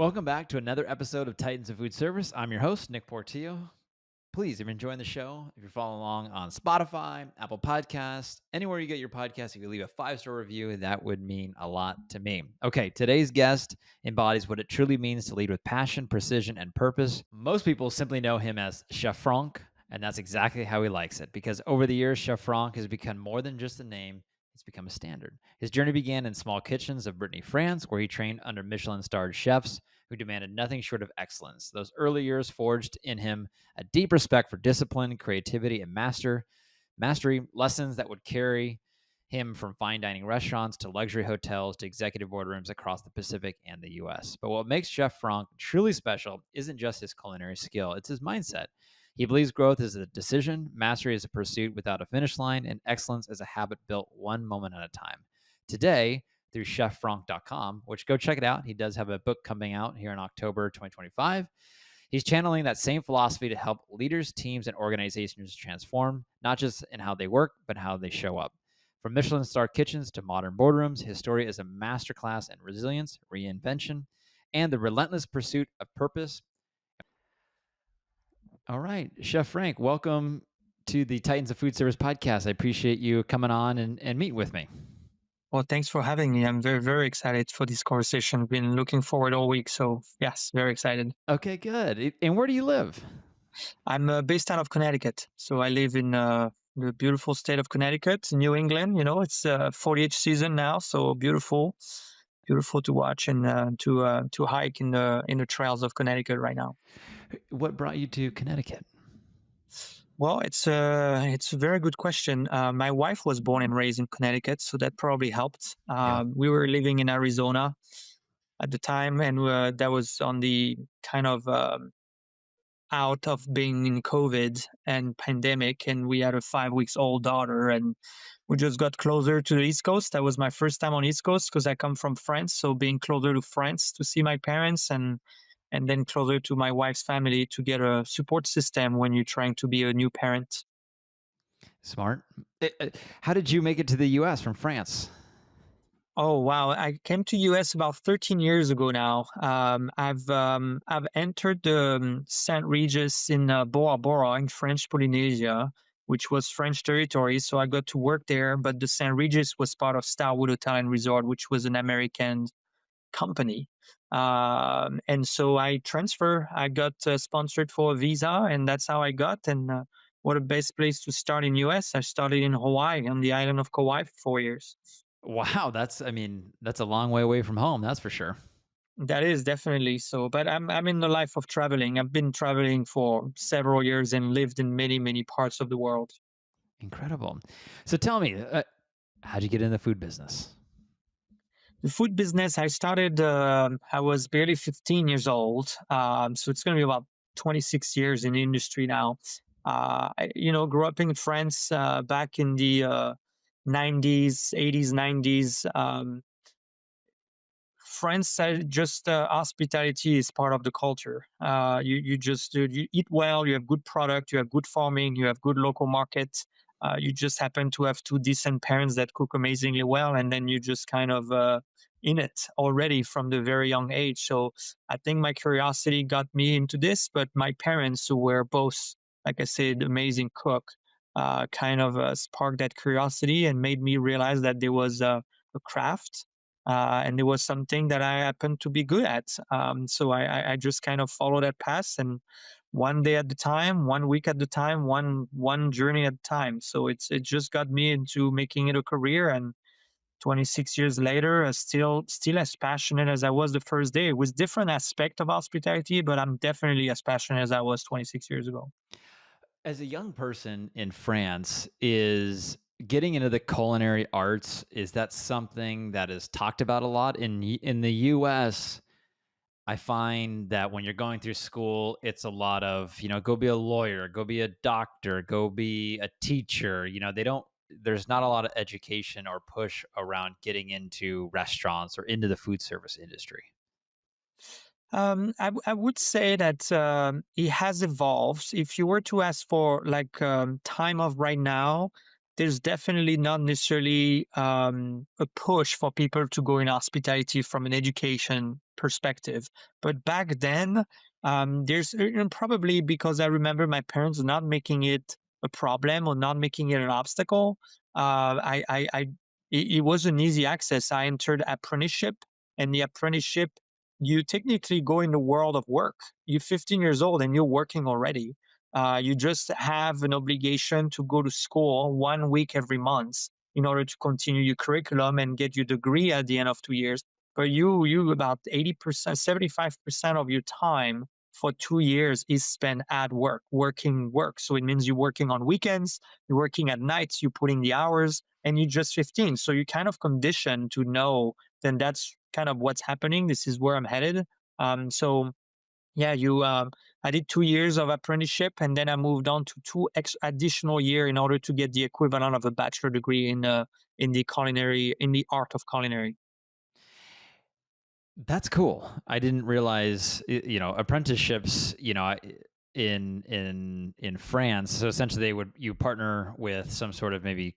Welcome back to another episode of Titans of Food Service. I'm your host, Nick Portillo. Please, if you're enjoying the show, if you're following along on Spotify, Apple Podcasts, anywhere you get your podcast, if you leave a 5-star review, that would mean a lot to me. Okay, today's guest embodies what it truly means to lead with passion, precision, and purpose. Most people simply know him as Chef Franck, and that's exactly how he likes it, because over the years, Chef Franck has become more than just a name. It's become a standard. His journey began in small kitchens of Brittany, France, where he trained under Michelin-starred chefs who demanded nothing short of excellence. Those early years forged in him a deep respect for discipline, creativity, and mastery, lessons that would carry him from fine dining restaurants to luxury hotels to executive boardrooms across the Pacific and the US. But what makes Chef Franck truly special isn't just his culinary skill, it's his mindset. He believes growth is a decision, mastery is a pursuit without a finish line, and excellence is a habit built one moment at a time. Today, through cheffranc.com, which go check it out. He does have a book coming out here in October 2025. He's channeling that same philosophy to help leaders, teams, and organizations transform, not just in how they work, but how they show up. From Michelin-starred kitchens to modern boardrooms, his story is a masterclass in resilience, reinvention, and the relentless pursuit of purpose. All right, Chef Franck, welcome to the Titans of Food Service podcast. I appreciate you coming on and meeting with me. Well, thanks for having me. I'm very, very excited for this conversation. Been looking forward all week. So, yes, very excited. Okay, good. And where do you live? I'm based out of Connecticut. So, I live in the beautiful state of Connecticut, New England. It's foliage season now. So, beautiful, beautiful to watch and to hike in the trails of Connecticut right now. What brought you to Connecticut? Well, it's a very good question. My wife was born and raised in Connecticut, so that probably helped. Yeah. We were living in Arizona at the time, and that was on the kind of out of being in COVID and pandemic, and we had a 5 weeks old daughter, and we just got closer to the East Coast. That was my first time on East Coast because I come from France, so being closer to France to see my parents and then closer to my wife's family to get a support system when you're trying to be a new parent. Smart. How did you make it to the US from France? Oh wow! I came to US about 13 years ago now. I've entered the Saint Regis in Bora Bora in French Polynesia, which was French territory. So I got to work there. But the Saint Regis was part of Starwood Hotel and Resort, which was an American company. And so I transfer. I got sponsored for a visa, and that's how I got. And what a best place to start in US! I started in Hawaii on the island of Kauai for 4 years. Wow, that's a long way away from home, that's for sure. That is definitely so, but I'm in the life of traveling. I've been traveling for several years and lived in many, many parts of the world. Incredible. So tell me, how'd you get in the food business? The food business, I started, I was barely 15 years old. So it's going to be about 26 years in the industry now. Grew up in France back in the 90s, 80s, 90s. France, just hospitality is part of the culture. You eat well, you have good product, you have good farming, you have good local market. You just happen to have two decent parents that cook amazingly well, and then you just kind of in it already from the very young age. So I think my curiosity got me into this, but my parents, who were both, like I said, amazing cook, kind of sparked that curiosity and made me realize that there was a craft and it was something that I happened to be good at. So I just kind of follow that path, and one day at the time, 1 week at the time, one journey at a time. So it just got me into making it a career, and 26 years later, still as passionate as I was the first day. It was different aspect of hospitality, but I'm definitely as passionate as I was 26 years ago. As a young person in France, is getting into the culinary arts, is that something that is talked about a lot in the US? I find that when you're going through school, it's a lot of, go be a lawyer, go be a doctor, go be a teacher. There's not a lot of education or push around getting into restaurants or into the food service industry. I would say that it has evolved. If you were to ask for like time of right now, there's definitely not necessarily a push for people to go in hospitality from an education perspective. But back then, there's probably because I remember my parents not making it a problem or not making it an obstacle. It was an easy access. I entered apprenticeship, and the apprenticeship, you technically go in the world of work. You're 15 years old and you're working already. You just have an obligation to go to school 1 week every month in order to continue your curriculum and get your degree at the end of 2 years. But you about 80%, 75% of your time for 2 years is spent at work, working work. So it means you're working on weekends, you're working at nights, you're putting the hours, and you're just 15. So you're kind of conditioned to know then that's kind of what's happening. This is where I'm headed. So yeah, I did 2 years of apprenticeship, and then I moved on to two additional year in order to get the equivalent of a bachelor degree in the culinary, in the art of culinary. That's cool. I didn't realize, apprenticeships, in France. So essentially, you partner with some sort of maybe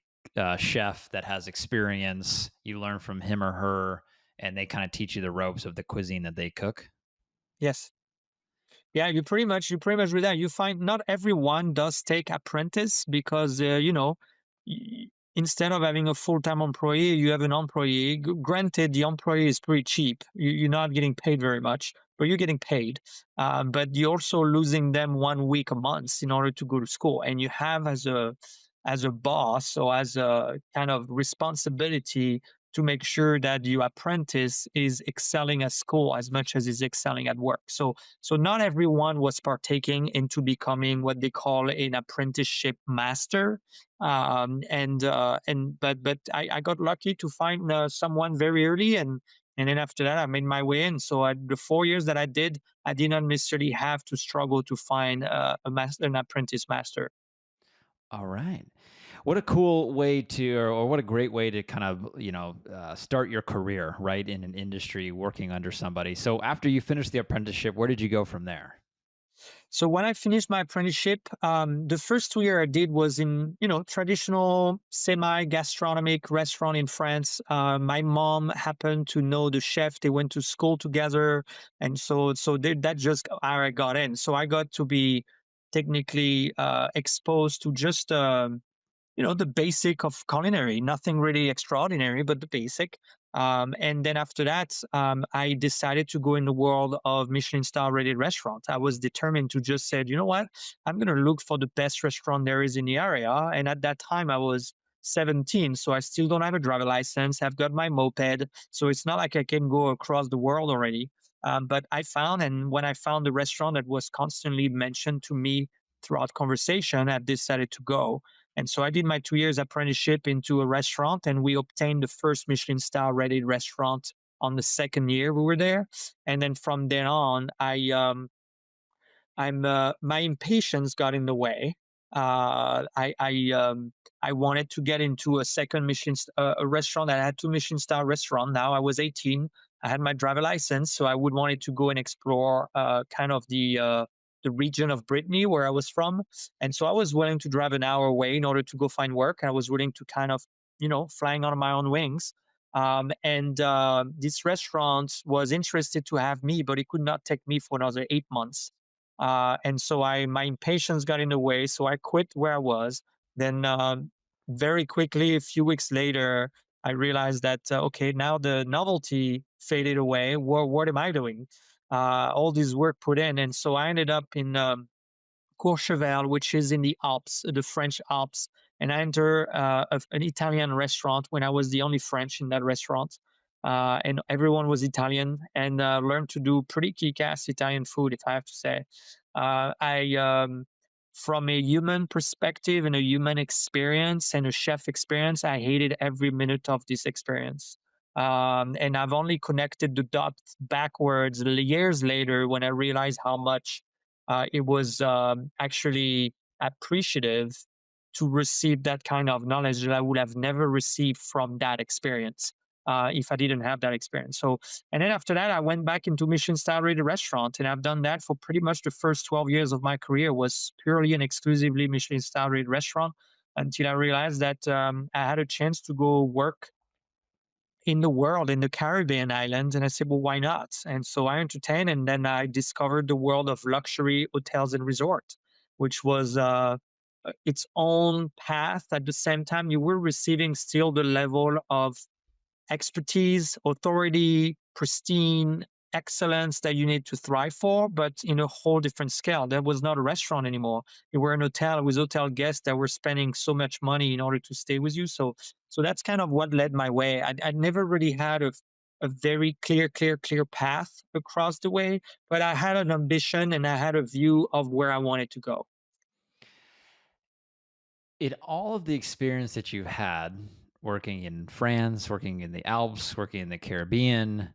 chef that has experience. You learn from him or her, and they kind of teach you the ropes of the cuisine that they cook. Yes. Yeah, you pretty much do that. You find not everyone does take apprentice because instead of having a full-time employee, you have an employee. Granted, the employee is pretty cheap. You're not getting paid very much, but you're getting paid. But you're also losing them 1 week a month in order to go to school, and you have as a boss or as a kind of responsibility to make sure that your apprentice is excelling at school as much as he's excelling at work. So not everyone was partaking into becoming what they call an apprenticeship master. But I got lucky to find someone very early, and then after that I made my way in. So the 4 years that I did, I did not necessarily have to struggle to find an apprentice master. All right. What a cool way to, or what a great way to kind of, start your career, right, in an industry working under somebody. So after you finished the apprenticeship, where did you go from there? So when I finished my apprenticeship, the first 2 year I did was in traditional semi gastronomic restaurant in France. My mom happened to know the chef; they went to school together, and that just how I got in. So I got to be technically exposed to just the basic of culinary, nothing really extraordinary, but the basic. And then after that, I decided to go in the world of Michelin-star rated restaurant. I was determined to just say, you know what, I'm going to look for the best restaurant there is in the area. And at that time, I was 17, so I still don't have a driver license. I've got my moped, so it's not like I can go across the world already. But I found, and when I found the restaurant that was constantly mentioned to me throughout conversation, I decided to go. And so I did my 2 years apprenticeship into a restaurant, and we obtained the first Michelin star rated restaurant on the second year we were there. And then from then on, my impatience got in the way. I wanted to get into a second a restaurant that had two Michelin star restaurant. Now I was 18. I had my driver license, so I would wanted to go and explore kind of the region of Brittany where I was from. And so I was willing to drive an hour away in order to go find work. I was willing to kind of flying on my own wings. And this restaurant was interested to have me, but it could not take me for another 8 months. And so my impatience got in the way, so I quit where I was. Then very quickly, a few weeks later, I realized that okay, now the novelty faded away. What am I doing? All this work put in, and so I ended up in Courchevel, which is in the Alps, the French Alps. And I entered an Italian restaurant when I was the only French in that restaurant. And everyone was Italian, and learned to do pretty kick-ass Italian food, if I have to say. From a human perspective and a human experience and a chef experience, I hated every minute of this experience. And I've only connected the dots backwards years later when I realized how much it was actually appreciative to receive that kind of knowledge that I would have never received from that experience if I didn't have that experience. So, and then after that, I went back into Michelin star rated restaurant, and I've done that for pretty much the first 12 years of my career was purely and exclusively Michelin star rated restaurant. until I realized that I had a chance to go work in the world in the Caribbean islands. And I said, well, why not? And so I entertained, and then I discovered the world of luxury hotels and resorts, which was its own path. At the same time, you were receiving still the level of expertise, authority, pristine excellence that you need to thrive for, but in a whole different scale. That was not a restaurant anymore. You were an hotel with hotel guests that were spending so much money in order to stay with you. So that's kind of what led my way. I never really had a very clear path across the way, but I had an ambition and I had a view of where I wanted to go. In all of the experience that you've had working in France, working in the Alps, working in the Caribbean,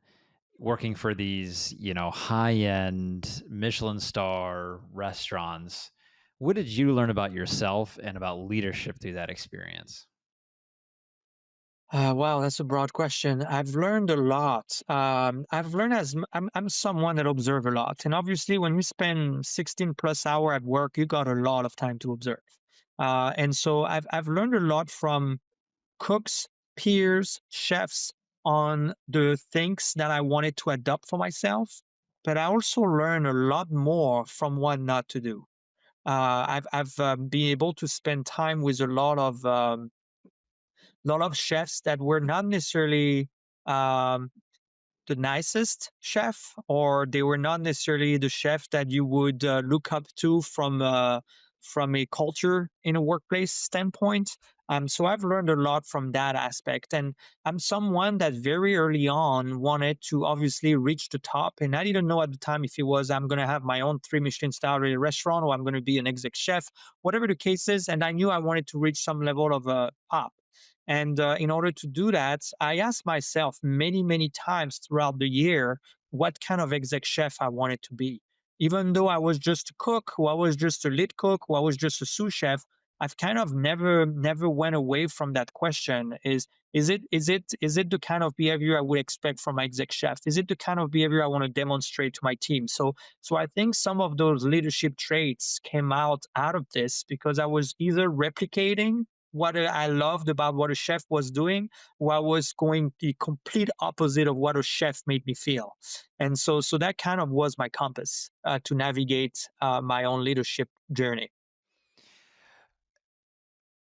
working for these, high-end Michelin star restaurants, what did you learn about yourself and about leadership through that experience? Wow, that's a broad question. I've learned a lot. I've learned I'm someone that observe a lot, and obviously, when you spend 16 plus hour at work, you got a lot of time to observe. And so I've learned a lot from cooks, peers, chefs on the things that I wanted to adopt for myself. But I also learned a lot more from what not to do. I've been able to spend time with a lot of chefs that were not necessarily um, the nicest chef, or they were not necessarily the chef that you would look up to from a culture in a workplace standpoint. So I've learned a lot from that aspect, and I'm someone that very early on wanted to obviously reach the top, and I didn't know at the time if it was I'm going to have my own three Michelin star restaurant or I'm going to be an exec chef, whatever the case is, and I knew I wanted to reach some level of pop. And in order to do that, I asked myself many times throughout the year what kind of exec chef I wanted to be. Even though I was just a cook, or I was just a lead cook, or I was just a sous chef, I've kind of never went away from that question. Is it the kind of behavior I would expect from my exec chef? Is it the kind of behavior I want to demonstrate to my team? So I think some of those leadership traits came out of this because I was either replicating what I loved about what a chef was doing, or I was going the complete opposite of what a chef made me feel. And so that kind of was my compass to navigate my own leadership journey.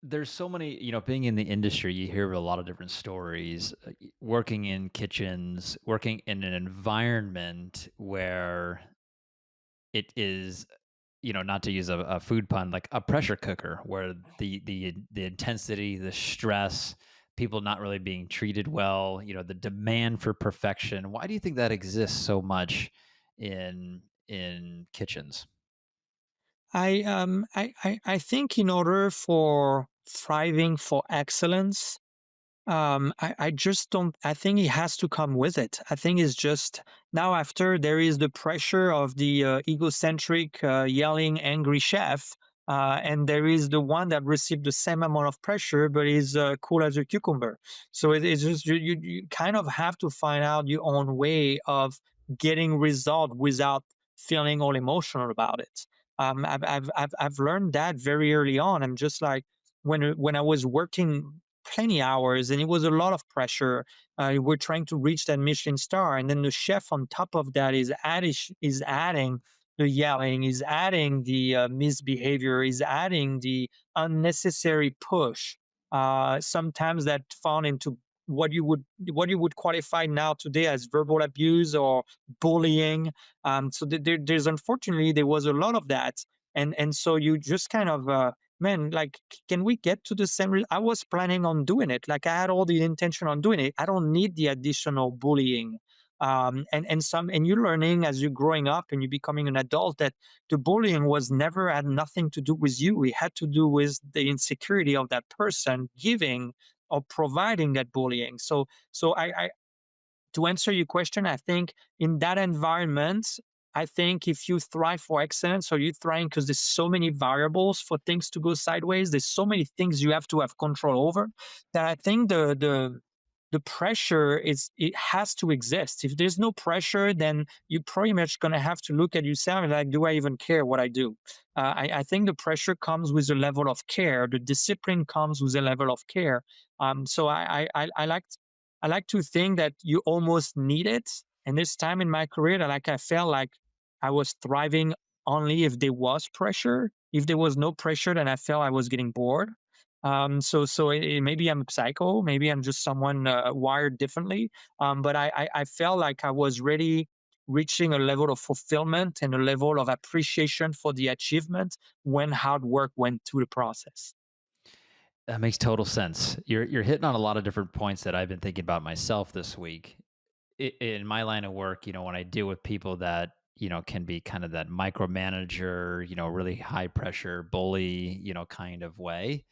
There's so many, being in the industry, you hear a lot of different stories, working in kitchens, working in an environment where it is, not to use a food pun, like a pressure cooker, where the intensity, the stress, people not really being treated well, the demand for perfection. Why do you think that exists so much in kitchens? I think in order for thriving for excellence, I just don't. I think it has to come with it. I think it's just now after there is the pressure of the egocentric, yelling, angry chef, and there is the one that received the same amount of pressure but is cool as a cucumber. So it's just you kind of have to find out your own way of getting result without feeling all emotional about it. I've learned that very early on. I'm just like when I was working plenty hours and it was a lot of pressure. We're trying to reach that Michelin star, and then the chef on top of that is adding the yelling, is adding the misbehavior, is adding the unnecessary push. Sometimes that fall into what you would qualify now today as verbal abuse or bullying. So there's unfortunately there was a lot of that, and so you just kind of man, like, can we get to the same? I was planning on doing it. Like, I had all the intention on doing it. I don't need the additional bullying. And you're learning as you're growing up and you're becoming an adult that the bullying was never had nothing to do with you. It had to do with the insecurity of that person giving or providing that bullying. So to answer your question, I think in that environment, I think if you thrive for excellence or you thrive because there's so many variables for things to go sideways, there's so many things you have to have control over that I think the pressure is it has to exist. If there's no pressure, then you're pretty much going to have to look at yourself and like, do I even care what I do? I think the pressure comes with a level of care. The discipline comes with a level of care. So I like to think that you almost need it. And this time in my career, that like I felt like I was thriving only if there was pressure. If there was no pressure, then I felt I was getting bored. Maybe I'm a psycho, maybe I'm just someone wired differently. But I felt like I was really reaching a level of fulfillment and a level of appreciation for the achievement when hard work went through the process. That makes total sense. You're hitting on a lot of different points that I've been thinking about myself this week. In my line of work, when I deal with people that, can be kind of that micromanager, really high pressure bully, kind of way,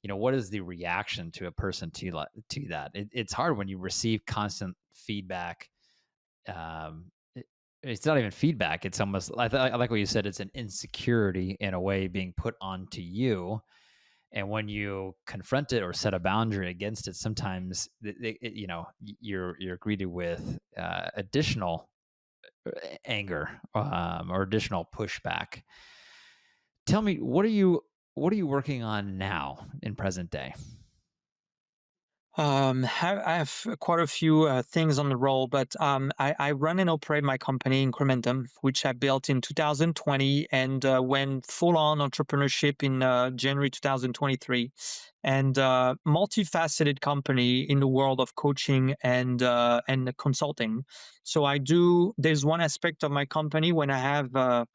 what is the reaction to a person to that? It's hard when you receive constant feedback. It's not even feedback. It's almost, I like what you said. It's an insecurity in a way being put onto you, and when you confront it or set a boundary against it, sometimes you're greeted with additional anger, or additional pushback. Tell me, what are you working on now in present day? I have quite a few things on the roll, but I run and operate my company Incrementum, which I built in 2020 and went full on entrepreneurship in January 2023, and multifaceted company in the world of coaching and consulting. So I do. There's one aspect of my company when I have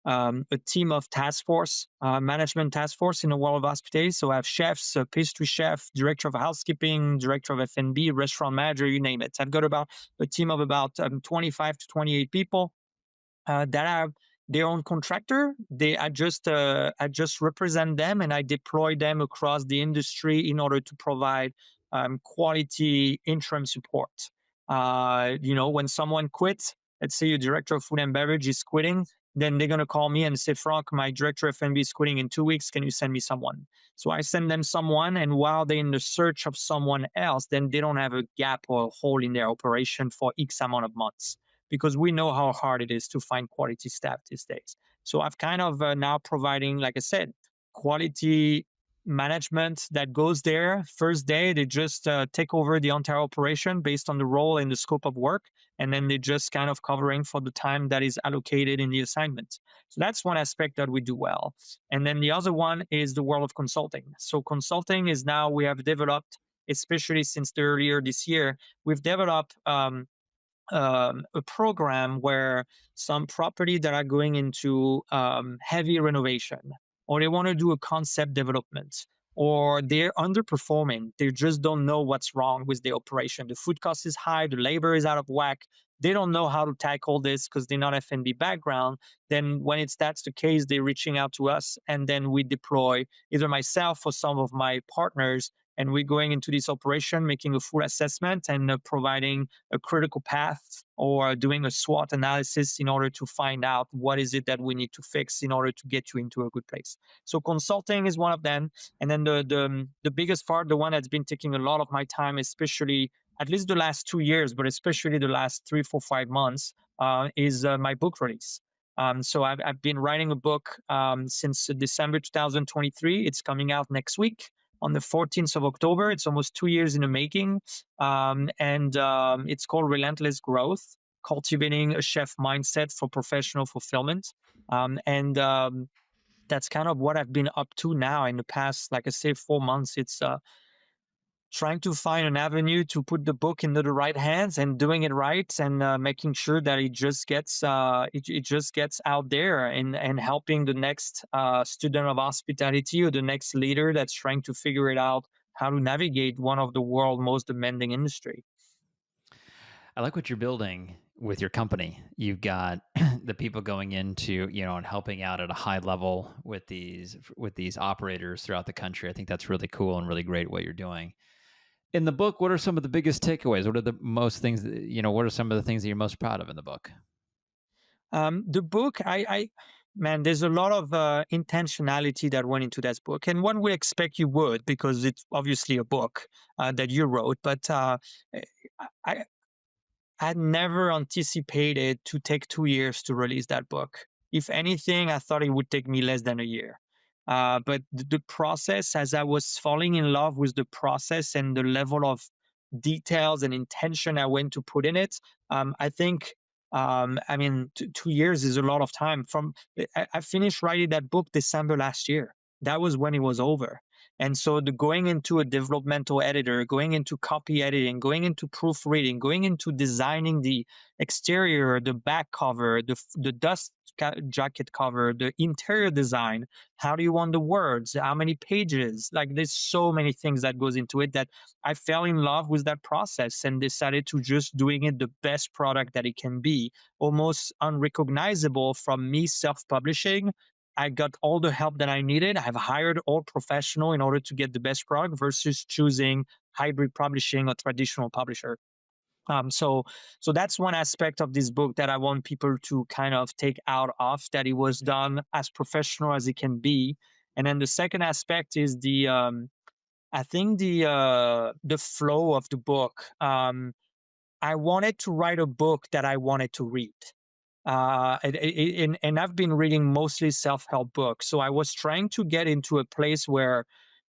a team of task force, management task force in the world of hospitality. So I have chefs, a pastry chef, director of housekeeping, director of F&B, restaurant manager, you name it. I've got about a team of about 25 to 28 people that are their own contractor. I just represent them and I deploy them across the industry in order to provide quality interim support. When someone quits, let's say your director of food and beverage is quitting, then they're gonna call me and say, Franck, my director of F&B is quitting in 2 weeks. Can you send me someone? So I send them someone, and while they're in the search of someone else, then they don't have a gap or a hole in their operation for X amount of months, because we know how hard it is to find quality staff these days. So I've kind of now providing, like I said, quality management that goes there. First day, they just take over the entire operation based on the role and the scope of work. And then they just kind of covering for the time that is allocated in the assignment. So that's one aspect that we do well. And then the other one is the world of consulting. So consulting is now we have developed, especially since the earlier this year, we've developed a program where some property that are going into heavy renovation, or they want to do a concept development, or they're underperforming, they just don't know what's wrong with the operation. The food cost is high, the labor is out of whack. They don't know how to tackle this because they're not F&B background. Then when that's the case, they're reaching out to us, and then we deploy either myself or some of my partners, and we're going into this operation, making a full assessment and providing a critical path or doing a SWOT analysis in order to find out what is it that we need to fix in order to get you into a good place. So consulting is one of them, and then the biggest part, the one that's been taking a lot of my time, especially at least the last 2 years, but especially the last 3, 4, 5 months, is my book release. So I've been writing a book since December 2023. It's coming out next week on the 14th of October. It's almost 2 years in the making. And It's called Relentless Growth, Cultivating a Chef Mindset for Professional Fulfillment. And That's kind of what I've been up to now in the past, like I say, 4 months. It's trying to find an avenue to put the book into the right hands and doing it right, and making sure that it just gets out there, and helping the next student of hospitality or the next leader that's trying to figure it out how to navigate one of the world's most demanding industry. I like what you're building with your company. You've got the people going into, and helping out at a high level with these operators throughout the country. I think that's really cool and really great what you're doing. In the book, what are some of the biggest takeaways? What are the most things what are some of the things that you're most proud of in the book? The book, Man, there's a lot of intentionality that went into that book, and one would expect you would because it's obviously a book that you wrote. But eh, I, I never anticipated to take 2 years to release that book. If anything, I thought it would take me less than a year. But the process, as I was falling in love with the process and the level of details and intention I went to put in it, I think, I mean, 2 years is a lot of time. I finished writing that book December last year. That was when it was over. And so the going into a developmental editor, going into copy editing, going into proofreading, going into designing the exterior, the back cover, the jacket cover, the interior design. How do you want the words? How many pages? Like there's so many things that goes into it that I fell in love with that process and decided to just doing it the best product that it can be, almost unrecognizable from me self-publishing. I got all the help that I needed. I've hired all professional in order to get the best product versus choosing hybrid publishing or traditional publisher. So that's one aspect of this book that I want people to kind of take out of that it was done as professional as it can be. And then the second aspect is I think the flow of the book. I wanted to write a book that I wanted to read. And I've been reading mostly self-help books. So I was trying to get into a place where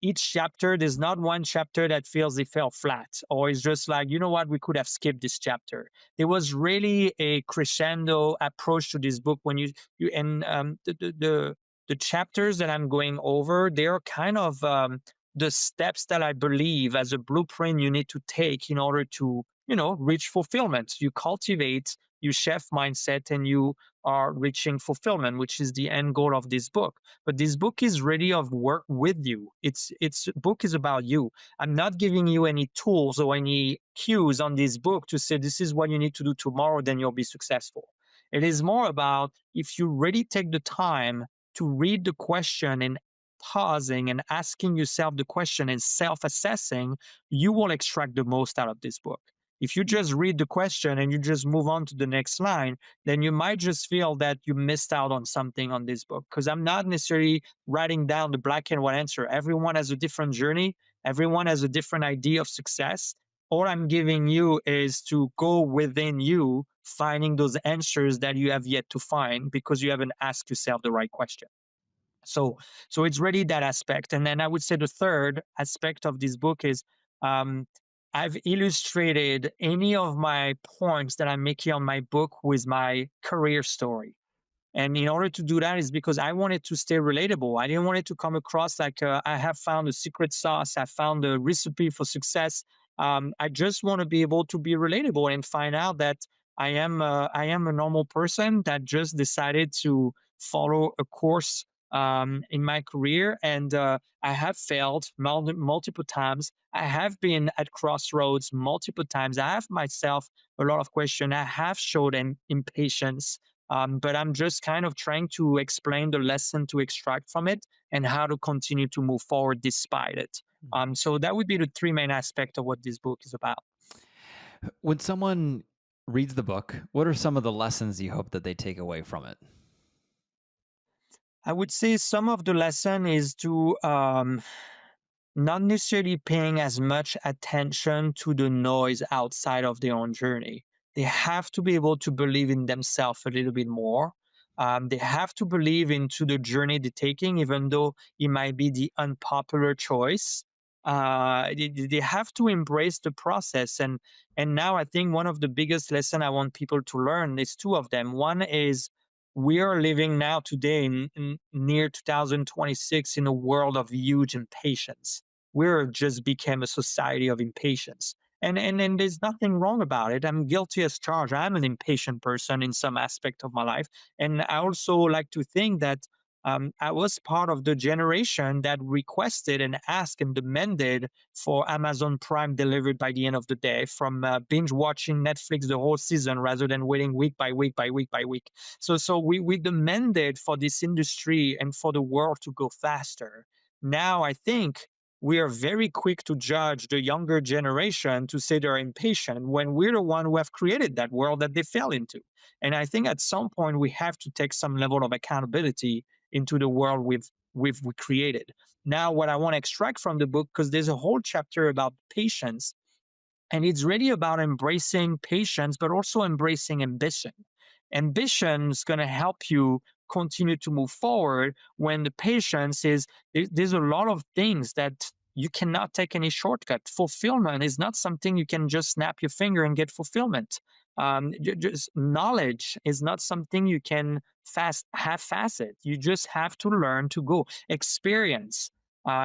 each chapter, there's not one chapter that feels it fell flat, or it's just like, you know what, we could have skipped this chapter. There was really a crescendo approach to this book when you and the chapters that I'm going over, they're kind of the steps that I believe as a blueprint you need to take in order to, reach fulfillment. You cultivate your chef mindset and you are reaching fulfillment, which is the end goal of this book. But this book is really of work with you. It's book is about you. I'm not giving you any tools or any cues on this book to say this is what you need to do tomorrow, then you'll be successful. It is more about if you really take the time to read the question and pausing and asking yourself the question and self-assessing, you will extract the most out of this book. If you just read the question and you just move on to the next line, then you might just feel that you missed out on something on this book. Because I'm not necessarily writing down the black and white answer. Everyone has a different journey, everyone has a different idea of success. All I'm giving you is to go within you, finding those answers that you have yet to find because you haven't asked yourself the right question. So, so it's really that aspect. And then I would say the third aspect of this book is um, I've illustrated any of my points that I'm making on my book with my career story. And in order to do that is because I wanted to stay relatable. I didn't want it to come across like I have found a secret sauce. I found a recipe for success. I just want to be able to be relatable and find out that I am a normal person that just decided to follow a course in my career, and I have failed multiple times. I have been at crossroads multiple times. I have myself a lot of questions. I have showed impatience, but I'm just kind of trying to explain the lesson to extract from it and how to continue to move forward despite it. So that would be the three main aspects of what this book is about. When someone reads the book, what are some of the lessons you hope that they take away from it? I would say some of the lesson is to not necessarily paying as much attention to the noise outside of their own journey. They have to be able to believe in themselves a little bit more. They have to believe into the journey they're taking, even though it might be the unpopular choice. They have to embrace the process. And now I think one of the biggest lesson I want people to learn is two of them. One is we are living now today in near 2026 in a world of huge impatience. We're just became a society of impatience. And there's nothing wrong about it. I'm guilty as charged. I'm an impatient person in some aspect of my life. And I also like to think that I was part of the generation that requested and asked and demanded for Amazon Prime delivered by the end of the day, from binge watching Netflix the whole season rather than waiting week by week by week by week. So we demanded for this industry and for the world to go faster. Now I think we are very quick to judge the younger generation to say they're impatient when we're the one who have created that world that they fell into. And I think at some point we have to take some level of accountability into the world we created. Now, what I want to extract from the book, because there's a whole chapter about patience, and it's really about embracing patience, but also embracing ambition. Ambition is going to help you continue to move forward when the patience is, there's a lot of things that you cannot take any shortcut. Fulfillment is not something you can just snap your finger and get fulfillment. Just knowledge is not something you can half facet. You just have to learn to go. Experience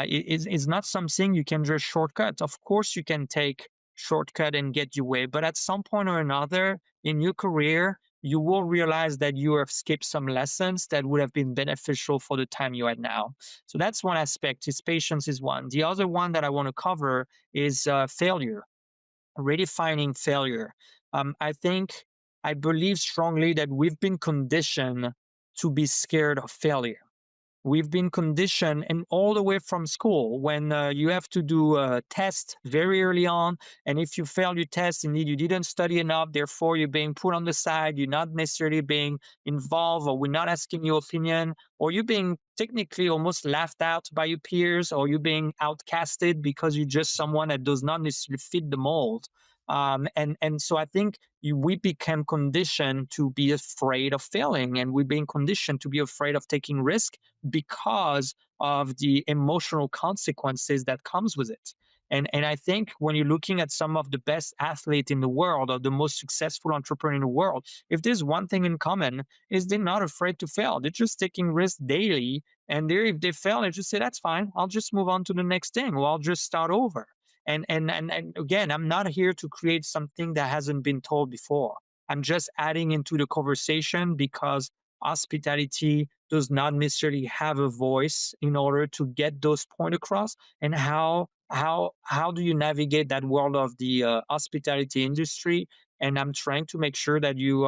is not something you can just shortcut. Of course, you can take shortcut and get your way. But at some point or another in your career, you will realize that you have skipped some lessons that would have been beneficial for the time you're at now. So that's one aspect. Is patience is one. The other one that I want to cover is failure, redefining failure. I think I believe strongly that we've been conditioned to be scared of failure. We've been conditioned, and all the way from school, when you have to do a test very early on, and if you fail your test, indeed you didn't study enough, therefore you're being put on the side, you're not necessarily being involved, or we're not asking your opinion, or you're being technically almost laughed out by your peers, or you're being outcasted because you're just someone that does not necessarily fit the mold. And so I think we became conditioned to be afraid of failing, and we're being conditioned to be afraid of taking risk because of the emotional consequences that comes with it. And I think when you're looking at some of the best athletes in the world or the most successful entrepreneur in the world, if there's one thing in common is they're not afraid to fail. They're just taking risks daily. And if they fail, they just say, that's fine. I'll just move on to the next thing, or I'll just start over. And again, I'm not here to create something that hasn't been told before. I'm just adding into the conversation because hospitality does not necessarily have a voice in order to get those points across. And how do you navigate that world of the hospitality industry? And I'm trying to make sure that you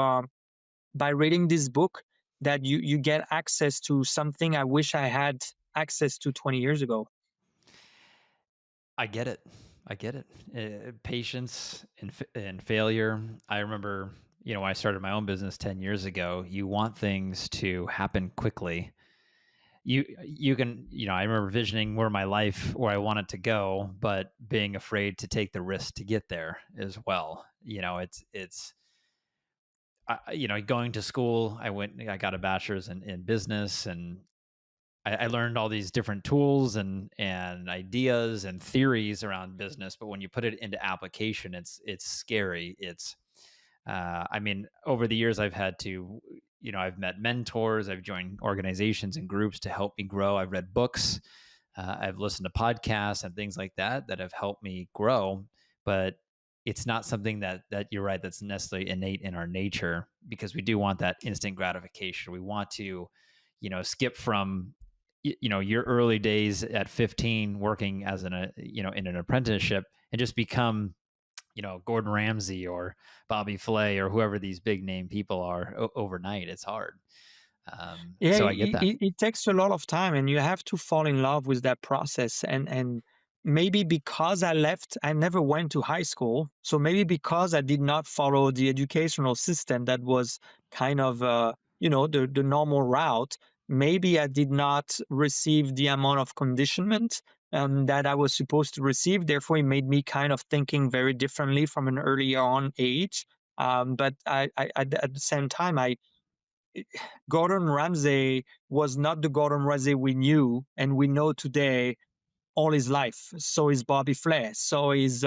by reading this book, that you get access to something I wish I had access to 20 years ago. I get it. I get it. Patience and failure. I remember, when I started my own business 10 years ago, you want things to happen quickly. You can, I remember visioning where I want it to go, but being afraid to take the risk to get there as well. Going to school, I got a bachelor's in business, and I learned all these different tools and ideas and theories around business, but when you put it into application, it's scary. Over the years, I've had to, I've met mentors, I've joined organizations and groups to help me grow. I've read books, I've listened to podcasts and things like that have helped me grow. But it's not something that you're right, that's necessarily innate in our nature, because we do want that instant gratification. We want to, skip from your early days at 15 working as in an apprenticeship, and just become Gordon Ramsay or Bobby Flay or whoever these big name people are overnight. It's hard. Yeah, So I get that. it takes a lot of time, and you have to fall in love with that process. And maybe because I left, I never went to high school. So maybe because I did not follow the educational system that was kind of the normal route, maybe I did not receive the amount of conditionment that I was supposed to receive. Therefore, it made me kind of thinking very differently from an early on age. But at the same time, Gordon Ramsay was not the Gordon Ramsay we knew and we know today all his life. So is Bobby Flay. So is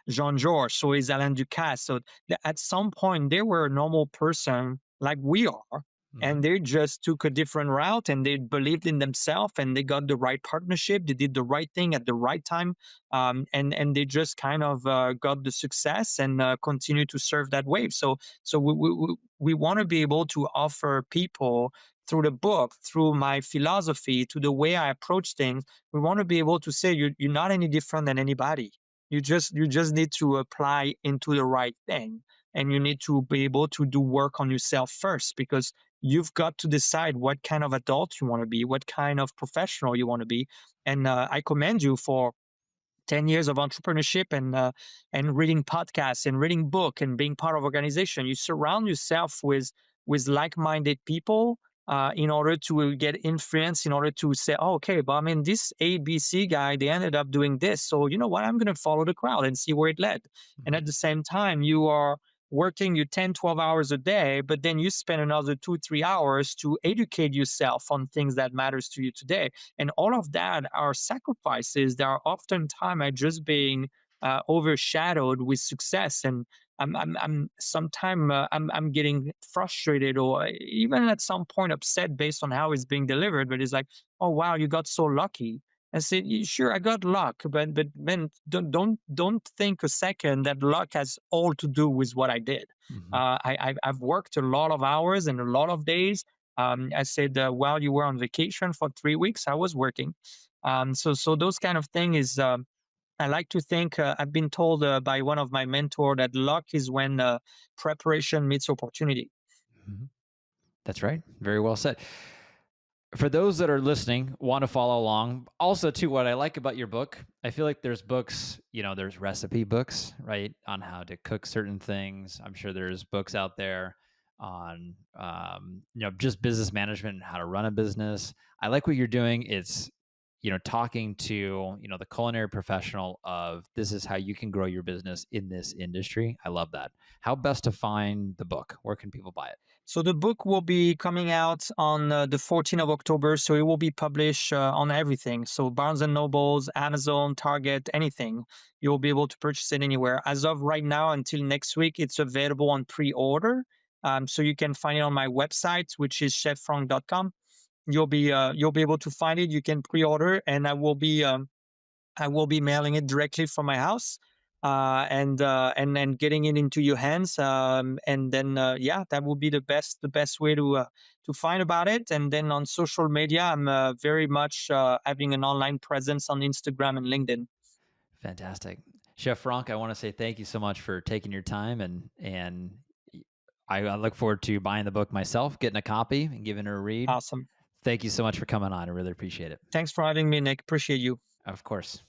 Jean Georges. So is Alain Ducasse. So at some point, they were a normal person like we are. Hmm. And they just took a different route, and they believed in themselves, and they got the right partnership. They did the right thing at the right time. And they just kind of got the success and continue to serve that wave. So we want to be able to offer people through the book, through my philosophy, to the way I approach things. We want to be able to say you're not any different than anybody. You just need to apply into the right thing, and you need to be able to do work on yourself first, because you've got to decide what kind of adult you want to be, what kind of professional you want to be. And I commend you for 10 years of entrepreneurship and reading podcasts and reading book and being part of organization. You surround yourself with like-minded people in order to get influence, in order to say, oh, okay, but I mean, this ABC guy, they ended up doing this. So you know what? I'm going to follow the crowd and see where it led. And Mhm. at the same time, you are working your 10, 12 hours a day, but then you spend another 2, 3 hours to educate yourself on things that matters to you today. And all of that are sacrifices that are oftentimes just being overshadowed with success. And I'm sometime I'm getting frustrated or even at some point upset based on how it's being delivered. But it's like, oh wow, you got so lucky. I said, sure, I got luck, but man, don't think a second that luck has all to do with what I did. Mhm. I've worked a lot of hours and a lot of days. I said, while you were on vacation for 3 weeks, I was working. So those kind of thing is. I like to think I've been told by one of my mentor that luck is when preparation meets opportunity. Mhm. That's right. Very well said. For those that are listening, want to follow along. Also, too, what I like about your book, I feel like there's books, there's recipe books, right, on how to cook certain things. I'm sure there's books out there on, just business management and how to run a business. I like what you're doing. It's, talking to, the culinary professional of this is how you can grow your business in this industry. I love that. How best to find the book? Where can people buy it? So the book will be coming out on the 14th of October. So it will be published on everything. So Barnes and Nobles, Amazon, Target, anything. You'll be able to purchase it anywhere. As of right now, until next week, it's available on pre-order. So you can find it on my website, which is cheffranc.com. You'll be able to find it. You can pre-order, and I will be mailing it directly from my house, and then getting it into your hands. And then yeah, that would be the best way to find about it. And then on social media, I'm very much having an online presence on Instagram and LinkedIn. Fantastic. Chef Franck, I want to say thank you so much for taking your time and I look forward to buying the book myself, getting a copy and giving it a read. Awesome. Thank you so much for coming on. I really appreciate it. Thanks for having me, Nick. Appreciate you. Of course.